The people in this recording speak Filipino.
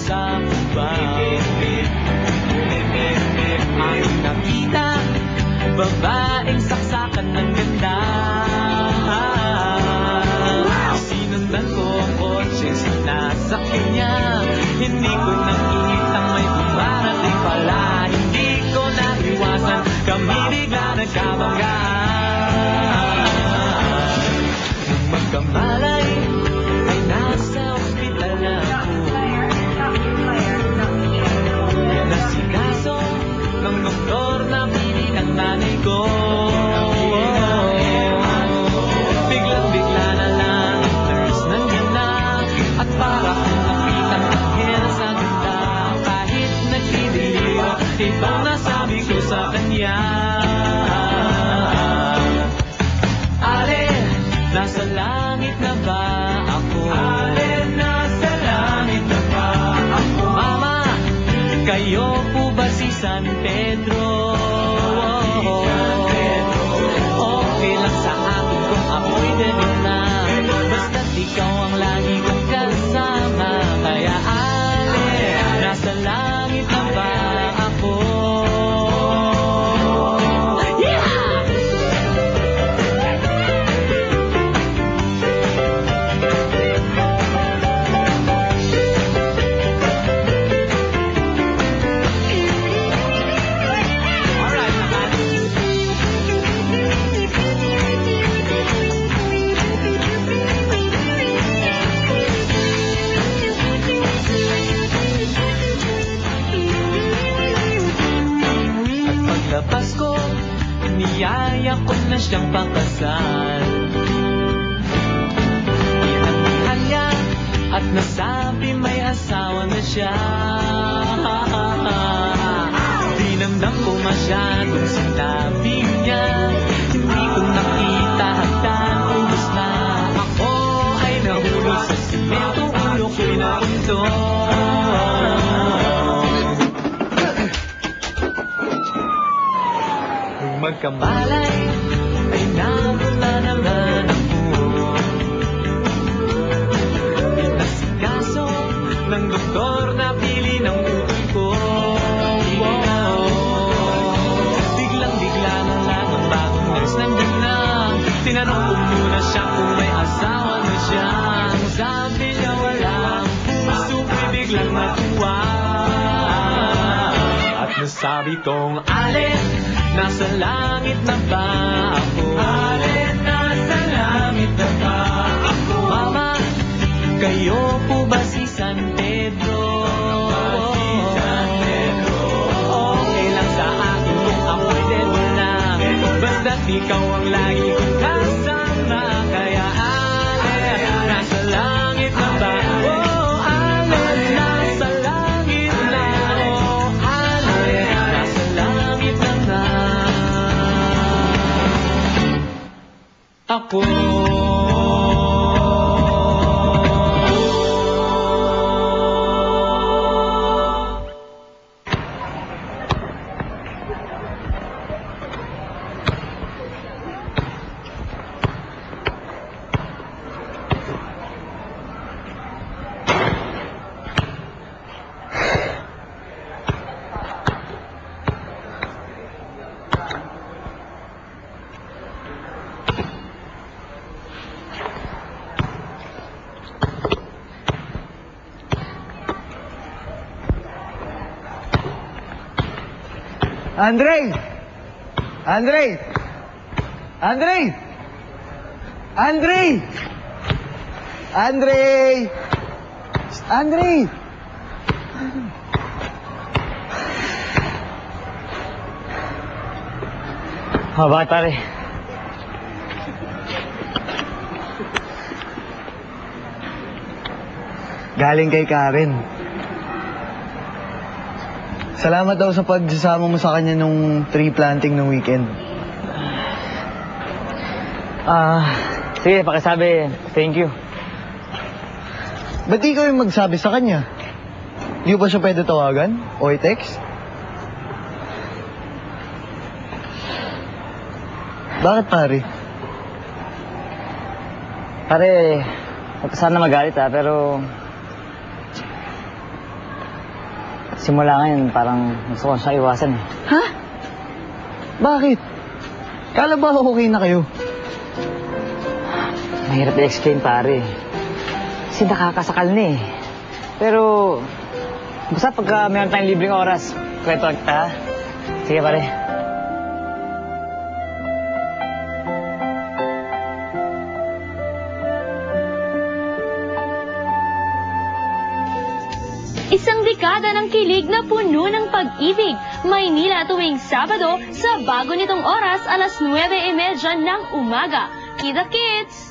sa kubang. Aking nakita, babaeng saksakan ng ganda. Sinundan ko ang kotse, sinasakyan niya. Hindi ko nakitang may dumarating pala. Hindi ko naiwasan, kami bigla nagkabanggaan. Nung magkamalay, ay nasa ospital na ako. Nasikaso ng doktor na pili ng nanay ko. Biglang-bigla na lang ang nurse nandiyan na. At para kung nakitang anghel sa ganda. Kahit nagdidiliro, ito nasabi ko sa kanya. Ale, nasa langit na ba ako? Ale, nasa langit na ba ako? Mama, kayo po ba si San Pedro? Okay lang sa akin kung ako'y debit na. Basta't ikaw ang lagi kong kasama. Kaya ale, nasa langit na ba ako? Paglabas ko, niyaya ko na siyang pakasal. Ihangihan niya at nasabi may asawa na siya. Dinamdam ko masyadong sinabi niya. Hindi ko nakita hagdan, ubos na. Ako ay nahulog sa simento, ulo ko'y napunto. Magkamalay, ay napunta naman ako. Pinasikaso ng doktor na pili ng utol ko. Biglang-bigla na lang ang bagong nurse nandiyan na. Tinanong ko muna siya kung may asawa na siya. Sabi niya walang puso, ko'y biglang natuwa. At nasabi kong alin, nasa langit na ba ako? Ale, nasa langit na ba ako? Mama, kayo po ba si San Pedro? Okay lang sa akin kung ako'y debo na. Basta't ikaw ang lagi kong kasama. Kaya ale, nasa langit na ba ako? Ale, nasa langit na ako. Ale, nasa langit na nga ako. Andre! Andre! Andre! Andre! Andre! Andre! Bakit pare? Galing kay Karen. Salamat daw sa pagsasama mo sa kanya nung tree planting ng weekend. Sige, pakisabi, thank you. Ba't di kayo magsabi sa kanya? Di ba siya pwede tawagan? O i-text? Bakit pare? Pare, huwag ka sana magalit pero simula ngayon, parang gusto ko siya iwasan eh. Ha? Bakit? Kala ba okay na kayo? Mahirap i-explain, pare. Kasi nakakasakal na eh. Pero, basta pagka meron tayong libreng oras, kwento kita. Sige, pare. Isang dekada ng kilig na puno ng pag-ibig. Maynila tuwing Sabado sa bago nitong oras, 9:30 ng umaga. Kita Kids!